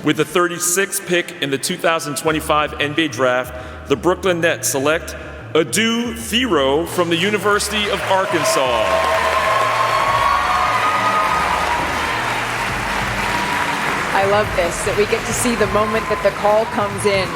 With the 36th pick in the 2025 NBA Draft, the Brooklyn Nets select Adou Thiero from the University of Arkansas. I love this, that we get to see the moment that the call comes in.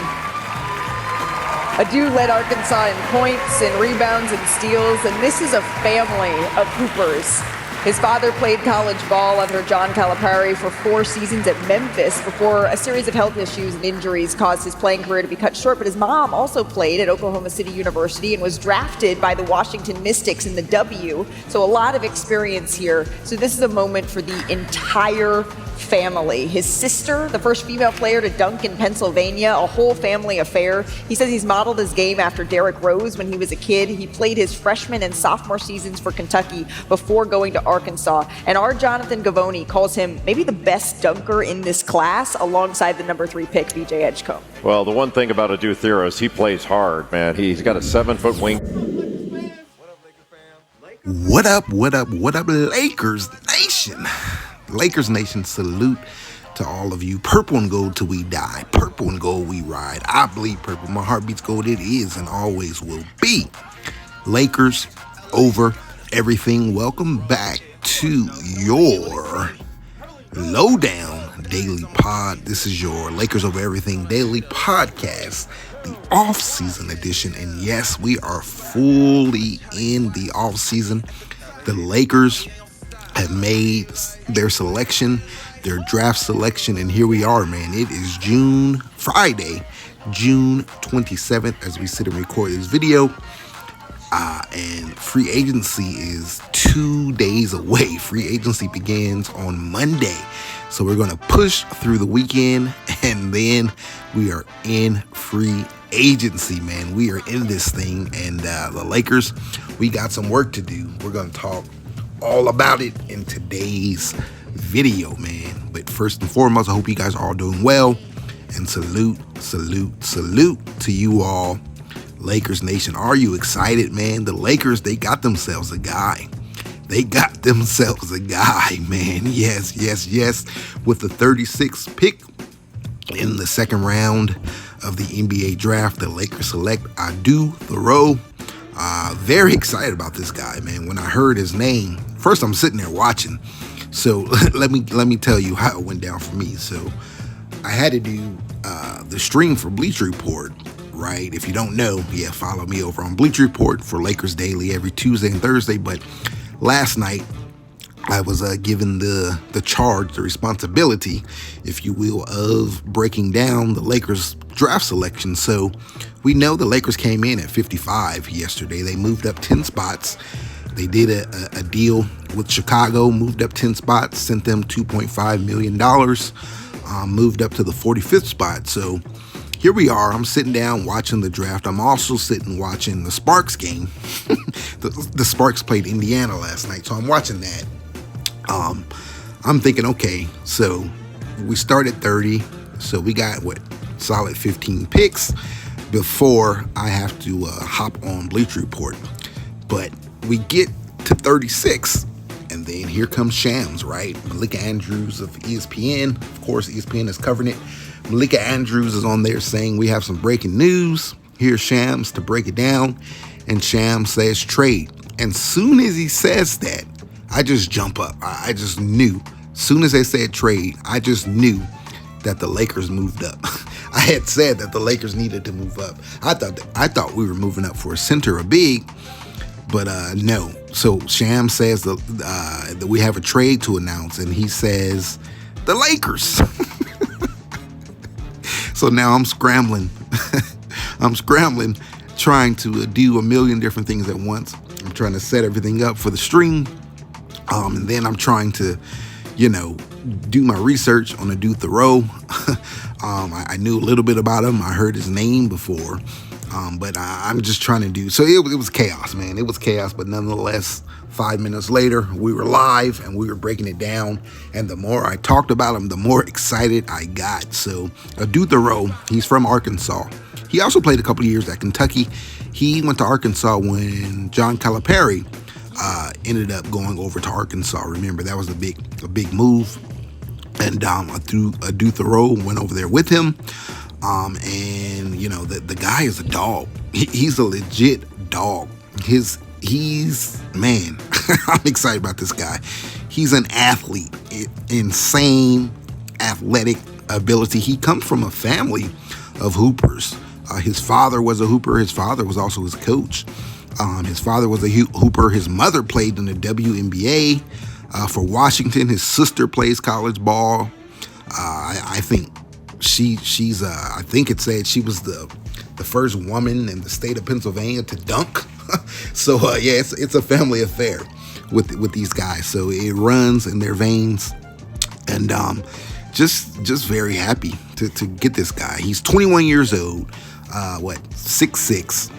Adou led Arkansas in points and rebounds and steals, and this is a family of hoopers. His father played college ball under John Calipari for 4 seasons at Memphis before a series of health issues and injuries caused his playing career to be cut short. But his mom also played at Oklahoma City University and was drafted by the Washington Mystics in the W. So a lot of experience here. So this is a moment for the entire family. His sister, the first female player to dunk in Pennsylvania, a whole family affair. He says he's modeled his game after Derrick Rose when he was a kid. He played his freshman and sophomore seasons for Kentucky before going to Arkansas. And our Jonathan Gavoni calls him maybe the best dunker in this class alongside the number 3 pick, BJ Edgecombe. Well, the one thing about Adou Thiero is he plays hard, man. He's got a 7-foot wing. What up, Lakers Nation? Lakers Nation, salute to all of you. Purple and gold till we die. Purple and gold we ride. I bleed purple. My heart beats gold. It is and always will be. Lakers over everything. Welcome back to your Lowdown Daily Pod. This is your Lakers Over Everything Daily Podcast, the off-season edition. And yes, we are fully in the off-season. The Lakers have made their selection, their draft selection, and here we are, man. It is Friday, June 27th, as we sit and record this video. And free agency is 2 days away. Free agency begins on Monday. So we're going to push through the weekend, and then we are in free agency, man. We are in this thing, and the Lakers, we got some work to do. We're going to talk all about it in today's video, man. But first and foremost, I hope you guys are all doing well, and salute to you all, Lakers Nation. Are you excited, man? The Lakers, they got themselves a guy. Man. Yes. With the 36th pick in the second round of the NBA draft, the Lakers select Adou Thiero. Very excited about this guy, man. When I heard his name, first I'm sitting there watching. So let me tell you how it went down for me. So I had to do the stream for Bleacher Report, right? If you don't know, follow me over on Bleacher Report for Lakers Daily every Tuesday and Thursday. But last night I was given the charge, the responsibility, if you will, of breaking down the Lakers draft selection. So we know the Lakers came in at 55 yesterday. They moved up 10 spots. They did a deal with Chicago, moved up 10 spots, sent them $2.5 million, moved up to the 45th spot. So here we are. I'm sitting down watching the draft. I'm also sitting watching the Sparks game. the Sparks played Indiana last night, so I'm watching that. I'm thinking, okay, so we start at 30, so we got solid 15 picks before I have to hop on Bleacher Report. But we get to 36, and then here comes Shams, right? Malika Andrews of ESPN. Of course, ESPN is covering it. Malika Andrews is on there saying we have some breaking news. Here's Shams to break it down, and Shams says trade. And soon as he says that, I just jump up. I just knew. Soon as they said trade, I just knew that the Lakers moved up. I had said that the Lakers needed to move up. I thought we were moving up for a center, a big, but no. So Sham says that we have a trade to announce, and he says the Lakers. So now I'm scrambling. Trying to do a million different things at once. I'm trying to set everything up for the stream. And then I'm trying to, do my research on Adou Thiero. I knew a little bit about him. I heard his name before. But I'm just trying to do. So it was chaos, man. It was chaos. But nonetheless, 5 minutes later, we were live and we were breaking it down. And the more I talked about him, the more excited I got. So Adou Thiero, he's from Arkansas. He also played a couple of years at Kentucky. He went to Arkansas when John Calipari ended up going over to Arkansas. Remember, that was a big move. And Adou Thiero went over there with him. And you know, the guy is a dog. He's a legit dog. Man, I'm excited about this guy. He's an athlete, insane athletic ability. He comes from a family of hoopers. His father was a hooper. His father was also his coach. His father was a hooper. His mother played in the WNBA for Washington. His sister plays college ball. I think I think it said she was the first woman in the state of Pennsylvania to dunk. So yeah, it's a family affair with these guys. So it runs in their veins, and just very happy to get this guy. He's 21 years old. 6'6"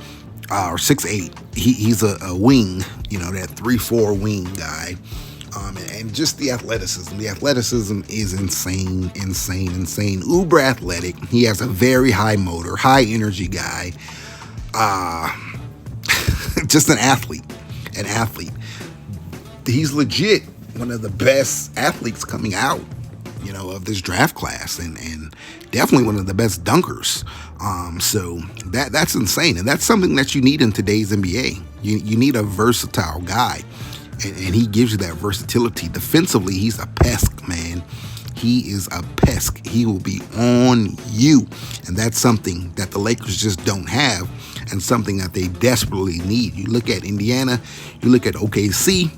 or 6'8". He's a wing, you know, that 3-4 wing guy. And just the athleticism. The athleticism is insane. Uber athletic. He has a very high motor, high energy guy. Just an athlete. He's legit one of the best athletes coming out, you know, of this draft class, and definitely one of the best dunkers. So that's insane, and that's something that you need in today's NBA. You need a versatile guy. And he gives you that versatility. Defensively, he's a pest, man. He is a pest. He will be on you. And that's something that the Lakers just don't have, and something that they desperately need. You look at Indiana, you look at OKC,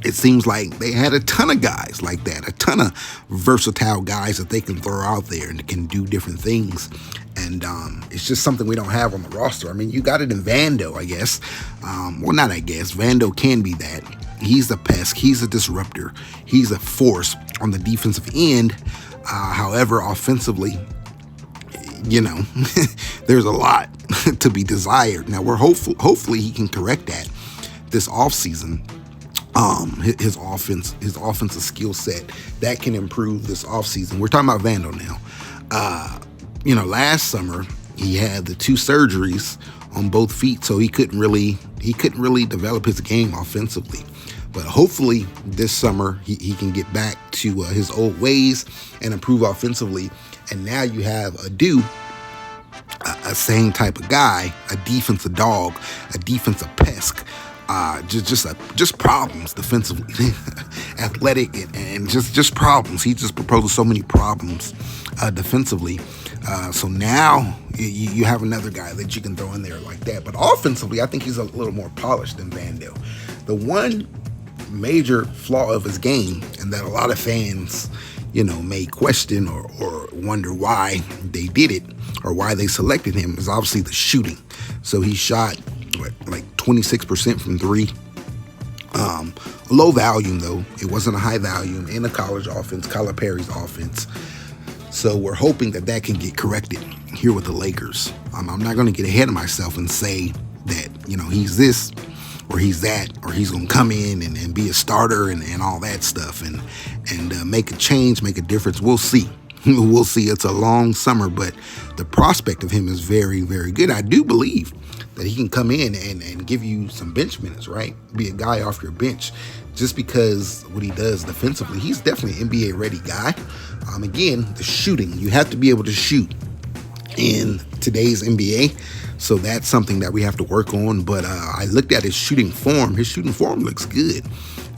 it seems like they had a ton of guys like that, a ton of versatile guys that they can throw out there and can do different things. And it's just something we don't have on the roster. I mean, you got it in Vando, I guess. Well, not I guess. Vando can be that. He's a pest. He's a disruptor. He's a force on the defensive end. However, offensively, you know, there's a lot to be desired. Now, we're hopefully he can correct that this offseason. His offensive skill set, that can improve this offseason. We're talking about Vando now. You know, last summer he had the 2 surgeries on both feet, so he couldn't really develop his game offensively. But hopefully this summer he can get back to his old ways and improve offensively. And now you have Adou, a same type of guy, a defensive dog, a defensive pest. Just problems defensively, athletic, and just problems. He just proposes so many problems defensively. So now you have another guy that you can throw in there like that. But offensively, I think he's a little more polished than Vando. The one major flaw of his game, and that a lot of fans, you know, may question or wonder why they did it or why they selected him, is obviously the shooting. So he shot like 26% from 3. Low volume though. It wasn't a high volume in a college offense, Calipari's offense. So we're hoping that can get corrected here with the Lakers. I'm not going to get ahead of myself and say that, you know, he's this or he's that, or he's going to come in and be a starter and all that stuff and make a change, make a difference. We'll see. We'll see. It's a long summer, but the prospect of him is very, very good. I do believe that he can come in and give you some bench minutes, right? Be a guy off your bench just because what he does defensively. He's definitely an NBA ready guy. Again, the shooting. You have to be able to shoot in today's NBA. So that's something that we have to work on. But I looked at his shooting form. His shooting form looks good.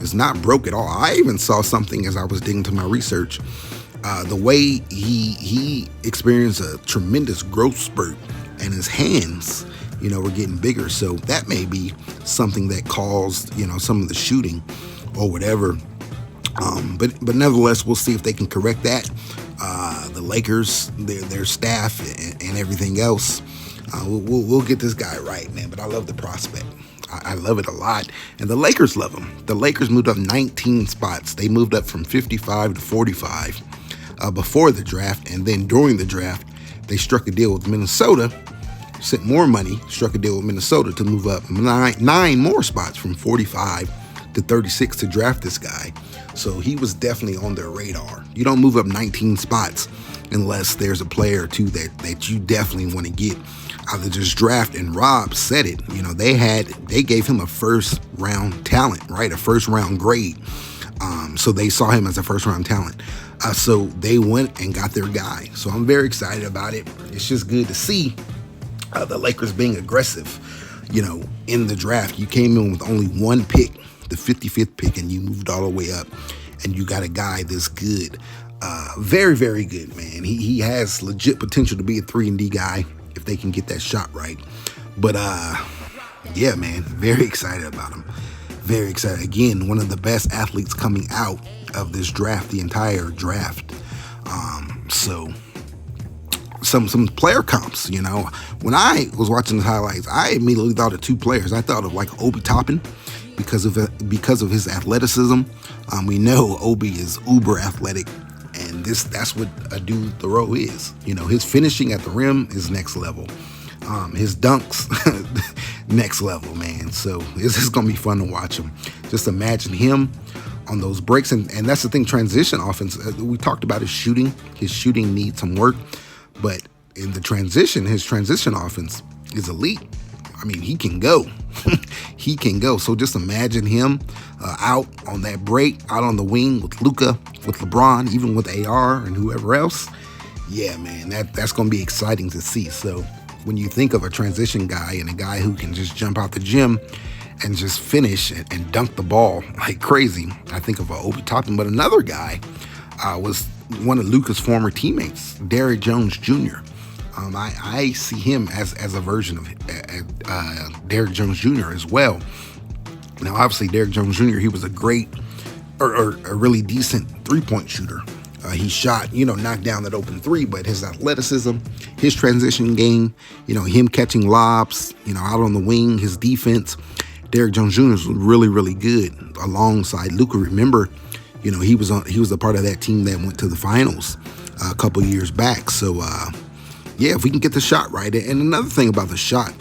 It's not broke at all. I even saw something as I was digging into my research. The way he experienced a tremendous growth spurt, and his hands, you know, were getting bigger. So that may be something that caused, you know, some of the shooting or whatever. But nevertheless, we'll see if they can correct that. The Lakers, their staff, and everything else. We'll get this guy right, man. But I love the prospect. I love it a lot. And the Lakers love him. The Lakers moved up 19 spots. They moved up from 55 to 45 before the draft. And then during the draft, they struck a deal with Minnesota, sent more money, struck a deal with Minnesota to move up nine more spots from 45 to 36 to draft this guy. So he was definitely on their radar. You don't move up 19 spots unless there's a player or two that you definitely want to get out of this draft. And Rob said it. You know, they gave him a first round talent, right? A first round grade. So they saw him as a first-round talent. So they went and got their guy. So I'm very excited about it. It's just good to see the Lakers being aggressive, in the draft. You came in with only one pick, the 55th pick, and you moved all the way up, and you got a guy this good. Very, very good, man. He has legit potential to be a 3-and-D guy if they can get that shot right. But, yeah, man, very excited about him. Very excited. Again, one of the best athletes coming out of this draft, the entire draft. So some player comps, When I was watching the highlights, I immediately thought of two players. I thought of like Obi Toppin because of his athleticism. We know Obi is uber athletic, and that's what Adou Thiero is. His finishing at the rim is next level. His dunks, next level, man. So this is going to be fun to watch him. Just imagine him on those breaks. And that's the thing, transition offense. We talked about his shooting. His shooting needs some work. But in the transition, his transition offense is elite. I mean, he can go. He can go. So just imagine him out on that break, out on the wing with Luka, with LeBron, even with AR and whoever else. Yeah, man, that's going to be exciting to see. So when you think of a transition guy and a guy who can just jump out the gym and just finish and dunk the ball like crazy, I think of Obi Toppin. But another guy was one of Luka's former teammates, Derrick Jones Jr. I see him as a version of Derrick Jones Jr. as well. Now, obviously, Derrick Jones Jr., he was a great or a really decent three-point shooter. He shot, knocked down that open three, but his athleticism, his transition game, him catching lobs, out on the wing, his defense, Derrick Jones Jr. was really, really good alongside Luka. Remember, he was a part of that team that went to the finals a couple years back. So, yeah, if we can get the shot right. And another thing about the shot,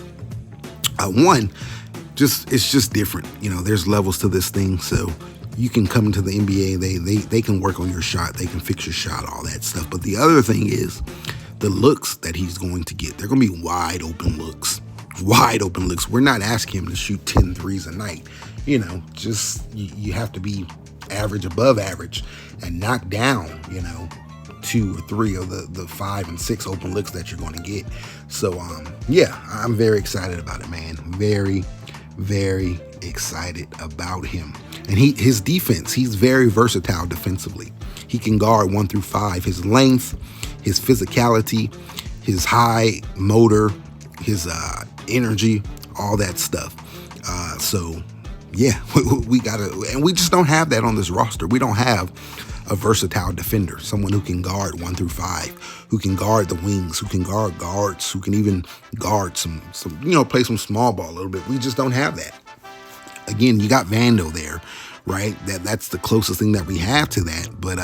it's just different. There's levels to this thing. So you can come into the NBA, they can work on your shot, they can fix your shot, all that stuff. But the other thing is the looks that he's going to get. They're going to be wide open looks. Wide open looks. We're not asking him to shoot 10 threes a night. Just you have to be average, above average, and knock down, 2 or 3 of the 5 and 6 open looks that you're going to get. So, yeah, I'm very excited about it, man. Very, very excited about him. And his defense, he's very versatile defensively. He can guard 1 through 5. His length, his physicality, his high motor, his energy, all that stuff. So, yeah, we just don't have that on this roster. We don't have a versatile defender, someone who can guard 1 through 5, who can guard the wings, who can guard guards, who can even guard some play some small ball a little bit. We just don't have that. Again, you got Vando there, right? That's the closest thing that we have to that. But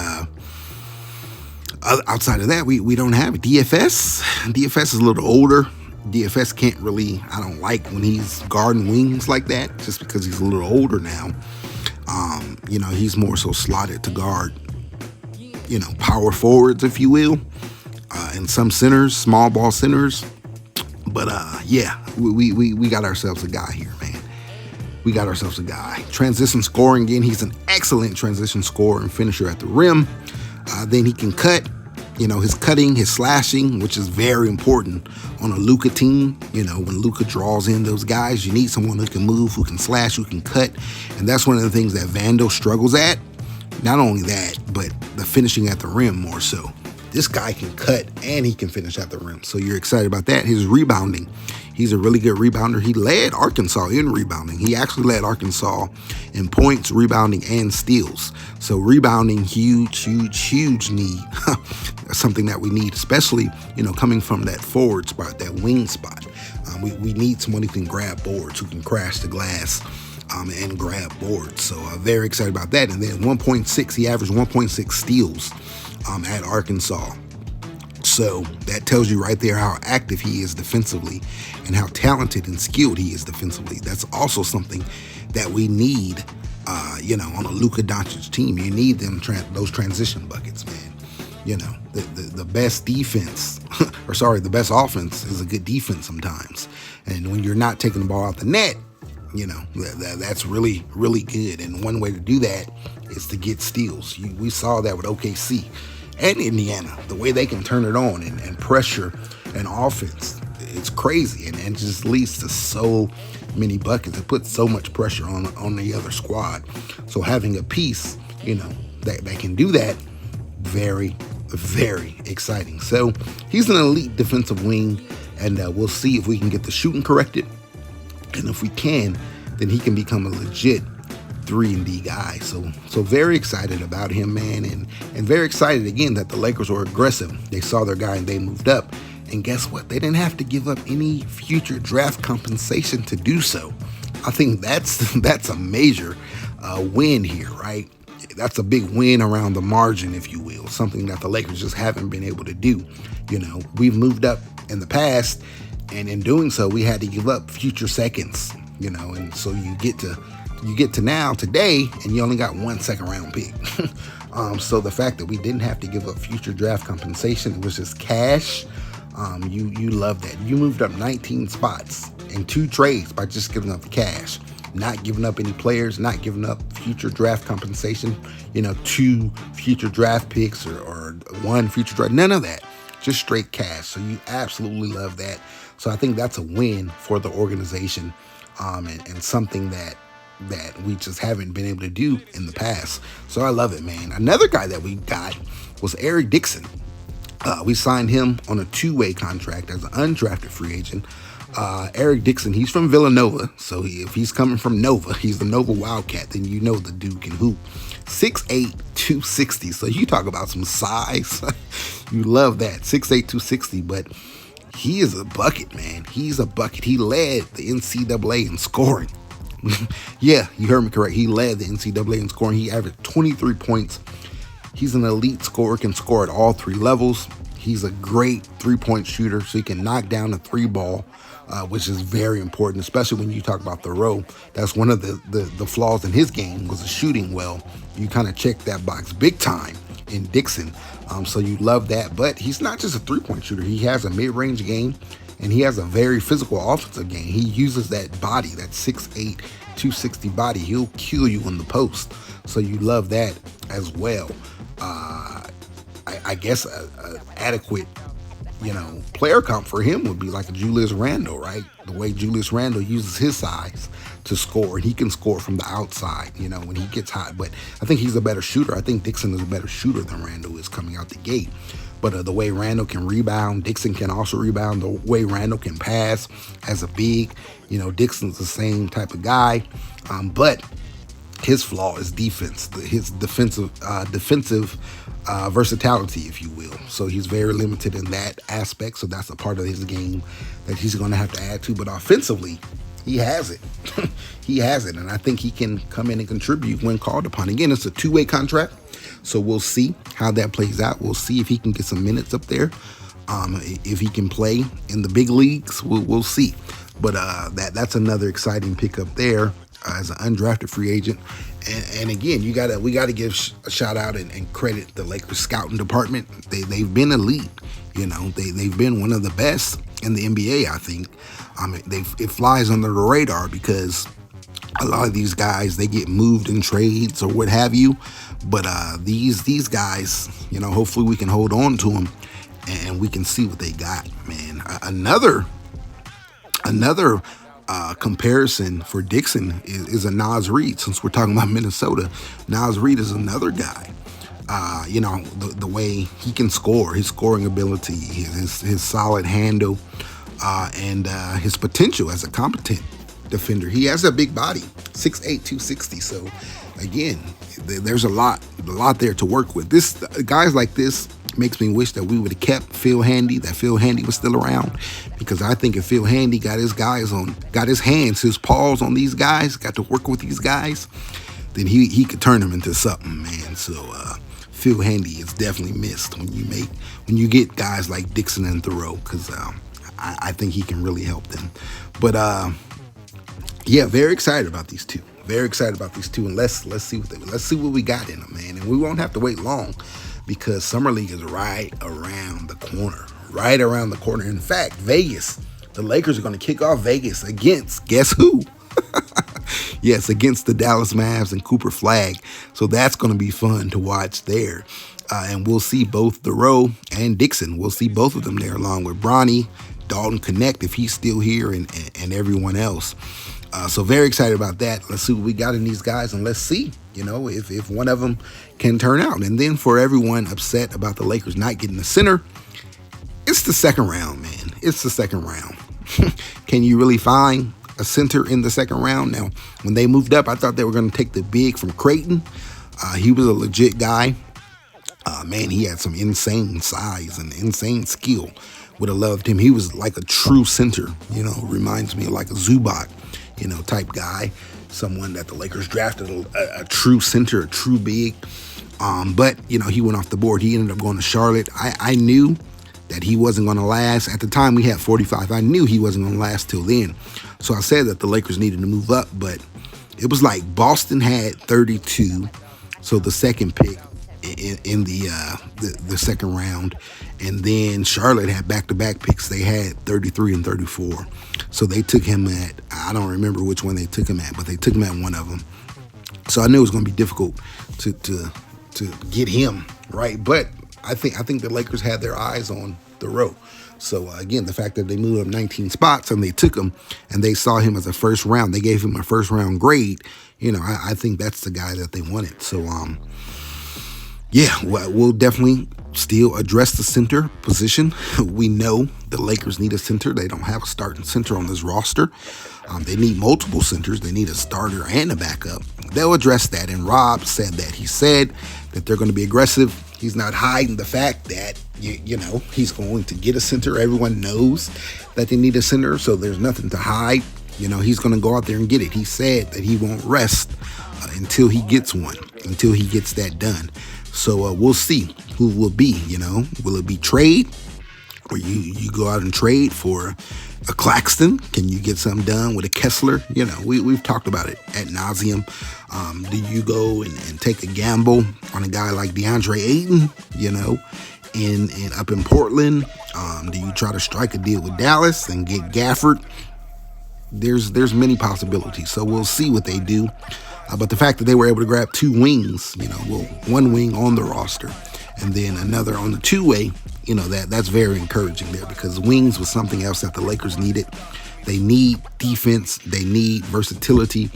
outside of that, we don't have it. DFS. DFS is a little older. DFS can't really, I don't like when he's guarding wings like that, just because he's a little older now. He's more so slotted to guard, power forwards, if you will, and some centers, small ball centers. But yeah, we got ourselves a guy here, man. We got ourselves a guy. Transition scoring, again, he's an excellent transition scorer and finisher at the rim. Then he can cut, his cutting, his slashing, which is very important on a Luka team. When Luka draws in those guys, you need someone who can move, who can slash, who can cut. And that's one of the things that Vando struggles at. Not only that, but the finishing at the rim more so. This guy can cut and he can finish at the rim. So you're excited about that. His rebounding. He's a really good rebounder. He led Arkansas in rebounding. He actually led Arkansas in points, rebounding, and steals. So rebounding, huge need. Something that we need, especially, coming from that forward spot, that wing spot. We need someone who can grab boards, who can crash the glass and grab boards. So very excited about that. And then 1.6, he averaged 1.6 steals at Arkansas. So that tells you right there how active he is defensively and how talented and skilled he is defensively. That's also something that we need, on a Luka Doncic team. You need those transition buckets, man. The best defense, the best offense is a good defense sometimes. And when you're not taking the ball out the net, That's really, really good. And one way to do that is to get steals. We saw that with OKC and Indiana, the way they can turn it on and pressure an offense. It's crazy, and just leads to so many buckets. It puts so much pressure on the other squad. So having a piece, that can do that, very, very exciting. So he's an elite defensive wing, and we'll see if we can get the shooting corrected. And if we can, then he can become a legit 3-and-D guy. So very excited about him, man, and very excited again that the Lakers were aggressive. They saw their guy and they moved up. And guess what? They didn't have to give up any future draft compensation to do so. I think that's a major win here, right? That's a big win around the margin, if you will, something that the Lakers just haven't been able to do. We've moved up in the past, and in doing so, we had to give up future seconds, and so you get to now today, and you only got 1 second round pick. So the fact that we didn't have to give up future draft compensation, it was just cash. You love that. You moved up 19 spots in 2 trades by just giving up the cash, not giving up any players, not giving up future draft compensation, 2 future draft picks or 1 future draft, none of that, just straight cash. So you absolutely love that. So I think that's a win for the organization, and something that we just haven't been able to do in the past. So I love it, man. Another guy that we got was Eric Dixon. We signed him on a 2-way contract as an undrafted free agent. Eric Dixon, he's from Villanova, so if he's coming from Nova, he's the Nova Wildcat, then the dude can hoop. 6'8", 260, so you talk about some size. You love that, 6'8", 260, but he is a bucket, man. He's a bucket. He led the NCAA in scoring. Yeah, you heard me correct. He led the NCAA in scoring. He averaged 23 points. He's an elite scorer, can score at all 3 levels. He's a great 3-point shooter, so he can knock down a 3-ball, which is very important, especially when you talk about Thoreau. That's one of the flaws in his game, was the shooting well. You kind of check that box big time in Dixon. So you love that. But he's not just a 3-point shooter. He has a mid-range game, and he has a very physical offensive game. He uses that body, that 6'8", 260 body. He'll kill you in the post. So you love that as well. I guess a adequate, player comp for him would be like a Julius Randle, right? The way Julius Randle uses his size to score, and he can score from the outside, when he gets hot. But I think he's a better shooter. I think Dixon is a better shooter than Randle is coming out the gate. But the way Randle can rebound, Dixon can also rebound. The way Randle can pass as a big, Dixon's the same type of guy. But his flaw is defense, his defensive versatility, if you will. So he's very limited in that aspect. So that's a part of his game that he's going to have to add to. But offensively, he has it. He has it. And I think he can come in and contribute when called upon. Again, it's a 2-way contract. So we'll see how that plays out. We'll see if he can get some minutes up there. If he can play in the big leagues, we'll see. But that's another exciting pickup there. As an undrafted free agent. And again, we gotta give a shout out and credit the Lakers scouting department. They've been elite. They've been one of the best in the NBA, I think. It flies under the radar because a lot of these guys, they get moved in trades or what have you. But these guys, hopefully we can hold on to them and we can see what they got, man. Another comparison for Dixon is a Naz Reid. Since we're talking about Minnesota, Naz Reid is another guy. The way he can score, his scoring ability, his solid handle, and his potential as a competent defender. He has a big body, 6'8", 260. So again, there's a lot there to work with. Guys like this makes me wish that we would have kept Phil Handy, that Phil Handy was still around, because I think if Phil Handy got his paws on these guys, got to work with these guys, then he could turn them into something, man. So Phil Handy is definitely missed when you get guys like Dixon and Thoreau, because I think he can really help them. But very excited about these two. Very excited about these two, and let's see what we got in them, man. And we won't have to wait long, because Summer League is right around the corner. Right around the corner. In fact, Vegas, the Lakers are going to kick off Vegas against, guess who? Yes, against the Dallas Mavs and Cooper Flagg. So that's going to be fun to watch there. And we'll see both Thiero and Dixon. We'll see both of them there along with Bronny, Dalton Connect if he's still here, and everyone else. So very excited about that. Let's see what we got in these guys, and let's see, if one of them can turn out. And then for everyone upset about the Lakers not getting the center, it's the second round, man. It's the second round. Can you really find a center in the second round? Now, when they moved up, I thought they were going to take the big from Creighton. He was a legit guy. Man, he had some insane size and insane skill. Would have loved him. He was like a true center, reminds me of like a Zubac, type guy. Someone that the Lakers drafted, a true center, a true big. But, he went off the board. He ended up going to Charlotte. I knew that he wasn't going to last. At the time, we had 45. I knew he wasn't going to last till then. So I said that the Lakers needed to move up, but it was like Boston had 32, so the second pick in the second round, and then Charlotte had back-to-back picks. They had 33 and 34, so they took him at, I don't remember which one they took him at, but they took him at one of them. So I knew it was going to be difficult to get him right, but I think the Lakers had their eyes on Thiero. So again, the fact that they moved up 19 spots and they took him and they saw him as a first round, they gave him a first round grade. I think that's the guy that they wanted. So we'll definitely still address the center position. We know the Lakers need a center. They don't have a starting center on this roster. They need multiple centers. They need a starter and a backup. They'll address that. And Rob said that. He said that they're going to be aggressive. He's not hiding the fact that, he's going to get a center. Everyone knows that they need a center, so there's nothing to hide. He's going to go out there and get it. He said that he won't rest until he gets one, until he gets that done. So we'll see who will be, Will it be trade? Or you go out and trade for a Claxton? Can you get something done with a Kessler? We've talked about it ad nauseum. Do you go and take a gamble on a guy like DeAndre Ayton, in up in Portland? Do you try to strike a deal with Dallas and get Gafford? There's many possibilities. So we'll see what they do. But the fact that they were able to grab two wings, one wing on the roster and then another on the two-way, that's very encouraging there, because wings was something else that the Lakers needed. They need defense. They need versatility.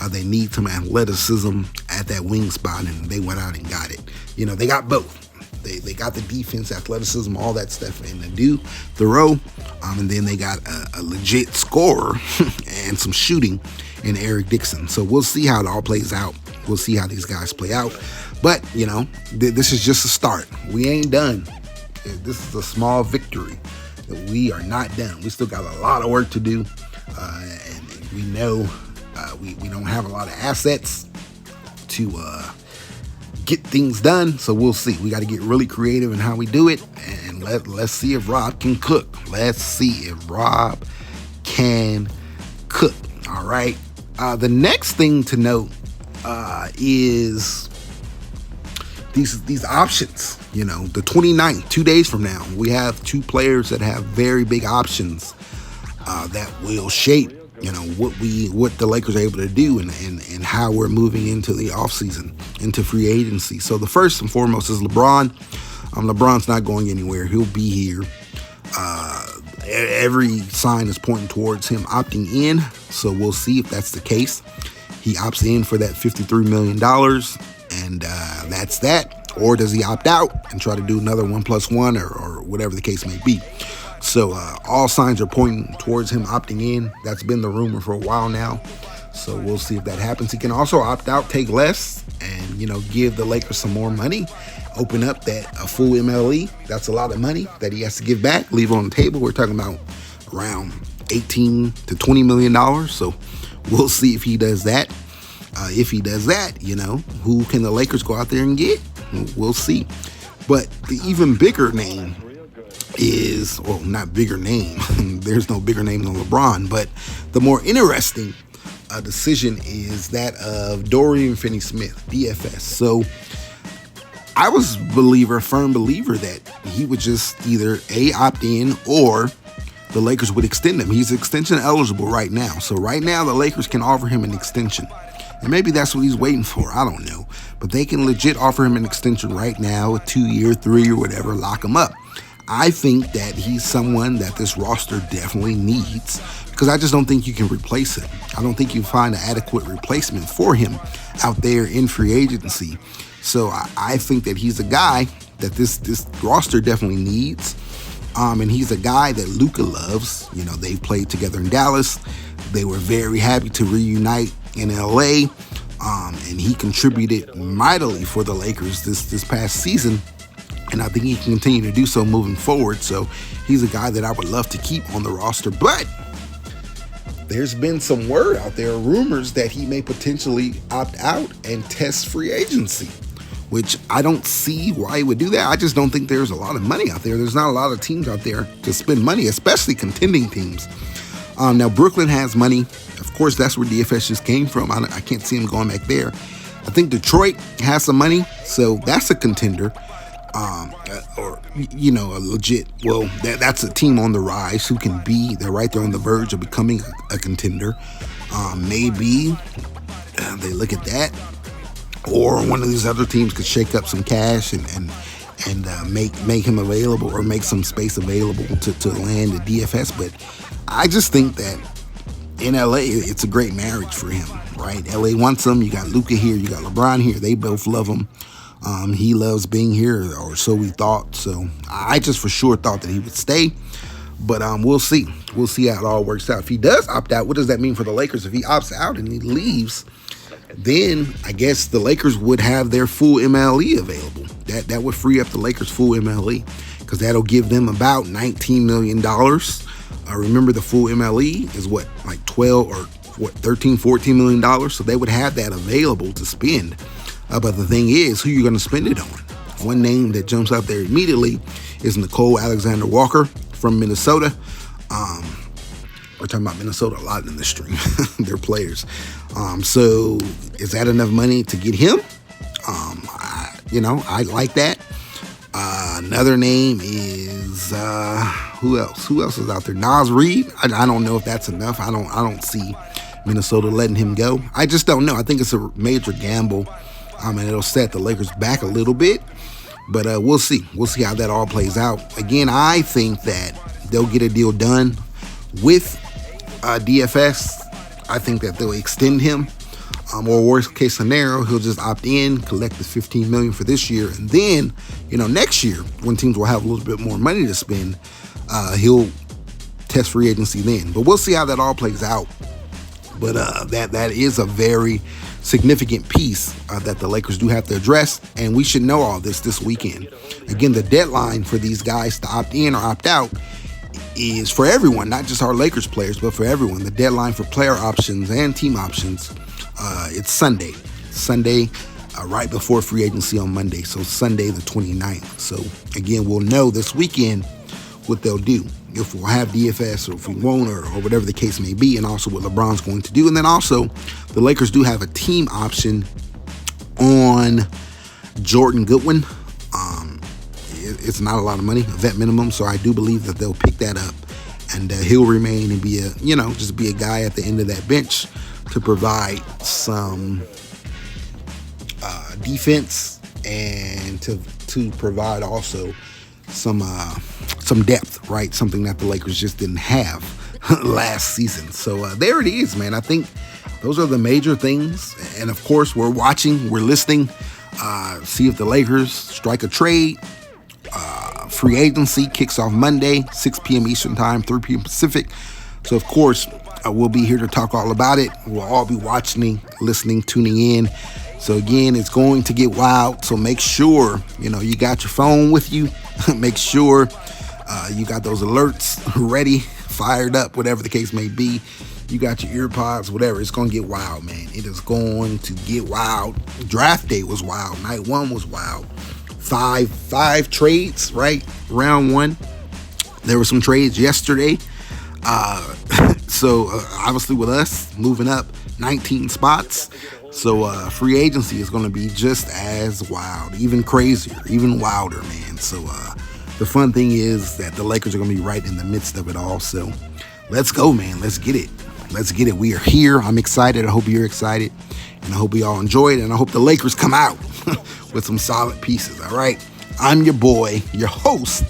They need some athleticism at that wing spot, and they went out and got it. They got both. They got the defense, athleticism, all that stuff in Adou Thiero, and then they got a legit scorer and some shooting in Eric Dixon. So we'll see how it all plays out. We'll see how these guys play out. But, this is just a start. We ain't done. This is a small victory. We are not done. We still got a lot of work to do. And we know we don't have a lot of assets to get things done. So we'll see. We got to get really creative in how we do it. And let's see if Rob can cook. Let's see if Rob can cook. All right. The next thing to note is these options. The 29th, 2 days from now, we have two players that have very big options that will shape, what the Lakers are able to do and how we're moving into the offseason, into free agency. So the first and foremost is LeBron. LeBron's not going anywhere. He'll be here. Every sign is pointing towards him opting in, so we'll see if that's the case. He opts in for that $53 million, and that's that. Or does he opt out and try to do another 1+1 or whatever the case may be? So all signs are pointing towards him opting in. That's been the rumor for a while now. So we'll see if that happens. He can also opt out, take less, and, give the Lakers some more money. Open up a full MLE. That's a lot of money that he has to give back, leave on the table. We're talking about around $18 to $20 million. So we'll see if he does that. If he does that, who can the Lakers go out there and get? We'll see. But the even bigger name is, well, not bigger name. There's no bigger name than LeBron. But the more interesting decision is that of Dorian Finney-Smith, DFS. So I was firm believer that he would just either opt in or the Lakers would extend him. He's extension eligible right now. So right now, the Lakers can offer him an extension. And maybe that's what he's waiting for. I don't know. But they can legit offer him an extension right now, a 2-year, 3 or whatever, lock him up. I think that he's someone that this roster definitely needs, because I just don't think you can replace him. I don't think you find an adequate replacement for him out there in free agency. So I think that he's a guy that this roster definitely needs. And he's a guy that Luka loves. You know, they've played together in Dallas. They were very happy to reunite in LA. And he contributed mightily for the Lakers this past season. And I think he can continue to do so moving forward. So he's a guy that I would love to keep on the roster. But there's been some word out there, rumors that he may potentially opt out and test free agency, which I don't see why he would do that. I just don't think there's a lot of money out there. There's not a lot of teams out there to spend money, especially contending teams. Now, Brooklyn has money. Of course, that's where DFS just came from. I can't see him going back there. I think Detroit has some money, so that's a contender. Or, you know, a legit, well, that's a team on the rise who can be, they're right there on the verge of becoming a contender. Maybe they look at that, or one of these other teams could shake up some cash and make him available, or make some space available to land at DFS. But I just think that in LA, it's a great marriage for him, right? LA wants him. You got Luka here, you got LeBron here. They both love him. He loves being here, or so we thought. So I just for sure thought that he would stay. But we'll see. We'll see how it all works out. If he does opt out, what does that mean for the Lakers? If he opts out and he leaves, then I guess the Lakers would have their full MLE available. That would free up the Lakers' full MLE, because that'll give them about $19 million. Remember, the full MLE is what, like 12 or what, $13, $14 million. So they would have that available to spend. But the thing is, who you're going to spend it on? One name that jumps out there immediately is Nicole Alexander-Walker from Minnesota. We're talking about Minnesota a lot in the stream. They're players. So is that enough money to get him? I like that. Another name is who else? Who else is out there? Nas Reed. I don't know if that's enough. I don't see Minnesota letting him go. I just don't know. I think it's a major gamble. And it'll set the Lakers back a little bit. But we'll see. We'll see how that all plays out. Again, I think that they'll get a deal done with DFS. I think that they'll extend him. Or worst case scenario, he'll just opt in, collect the $15 million for this year. And then, next year, when teams will have a little bit more money to spend, he'll test free agency then. But we'll see how that all plays out. But that is a very significant piece that the Lakers do have to address, and we should know all this weekend. Again, the deadline for these guys to opt in or opt out is for everyone, not just our Lakers players, but for everyone. The deadline for player options and team options, it's Sunday, right before free agency on Monday, so Sunday the 29th. So again, we'll know this weekend what they'll do, if we'll have DFS or if we won't, or whatever the case may be, and also what LeBron's going to do. And then also, the Lakers do have a team option on Jordan Goodwin. It's not a lot of money, a vet minimum, so I do believe that they'll pick that up, and he'll remain and be just be a guy at the end of that bench to provide some defense and to provide also some depth, right? Something that the Lakers just didn't have last season. So there it is, man. I think those are the major things. And of course, we're watching, we're listening, see if the Lakers strike a trade. Free agency kicks off Monday, 6 p.m. Eastern Time, 3 p.m. Pacific. So of course, we'll be here to talk all about it. We'll all be watching, listening, tuning in. So again, it's going to get wild. So make sure, you got your phone with you. Make sure you got those alerts ready, fired up, whatever the case may be. You got your ear pods, whatever. It's going to get wild, man. It is going to get wild. Draft day was wild. Night one was wild. Five trades, right? Round one. There were some trades yesterday. So obviously with us moving up 19 spots. So free agency is going to be just as wild, even crazier, even wilder, man. So the fun thing is that the Lakers are going to be right in the midst of it all. So let's go, man. Let's get it. Let's get it. We are here. I'm excited. I hope you're excited. And I hope we all enjoy it. And I hope the Lakers come out with some solid pieces. All right. I'm your boy, your host.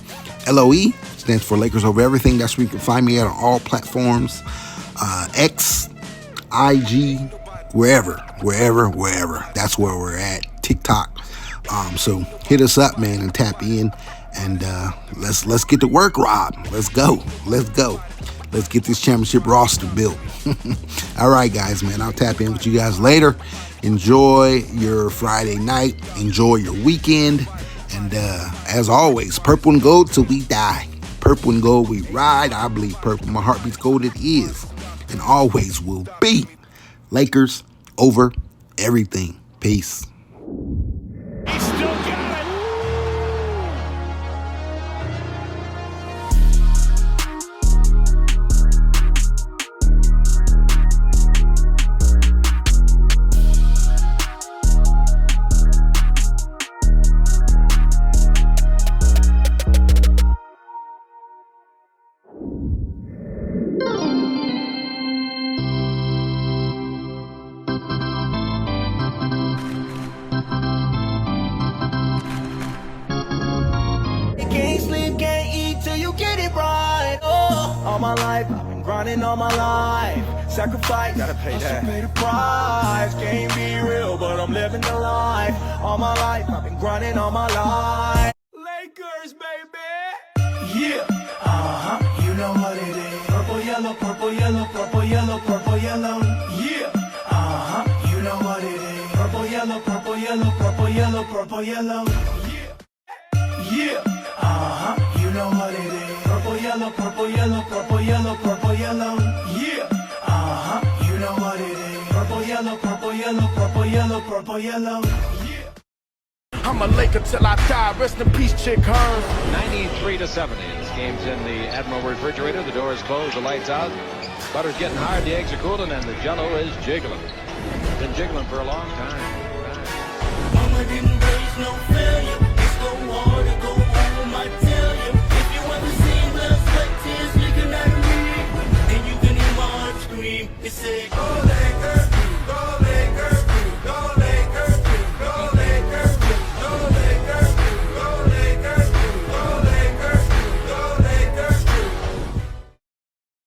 LOE stands for Lakers Over Everything. That's where you can find me at on all platforms. X, IG, wherever. That's where we're at. TikTok. So hit us up, man, and tap in. And let's get to work, Rob. Let's go. Let's get this championship roster built. All right, guys, man. I'll tap in with you guys later. Enjoy your Friday night. Enjoy your weekend. And as always, purple and gold till we die. Purple and gold we ride. I believe purple. My heart beats gold. It is and always will be. Lakers over everything. Peace. All my life, I've been grinding all my life. Sacrifice, gotta pay that. Pay the price. Can't be real, but I'm living the life. All my life, I've been grinding all my life. Lakers, baby. Yeah. You know what it is. Purple, yellow, purple, yellow, purple, yellow, purple, yellow. Yeah. You know what it is. Purple, yellow, purple, yellow, purple, yellow, purple, yellow. Yeah. You know what it is. Purple, yellow, purple, yellow, purple, yellow, purple, yellow. Yeah. You know what it is. Purple, yellow, purple, yellow, purple, yellow, purple, yellow. Yeah. I'm a Laker till I die. Rest in peace, Chick Hearn. 93-70. This game's in the Admiral refrigerator. The door is closed. The lights out. Butter's getting hard. The eggs are cooling, and the Jell-O is jiggling. Been jiggling for a long time. Mama didn't raise no failure. It's the water.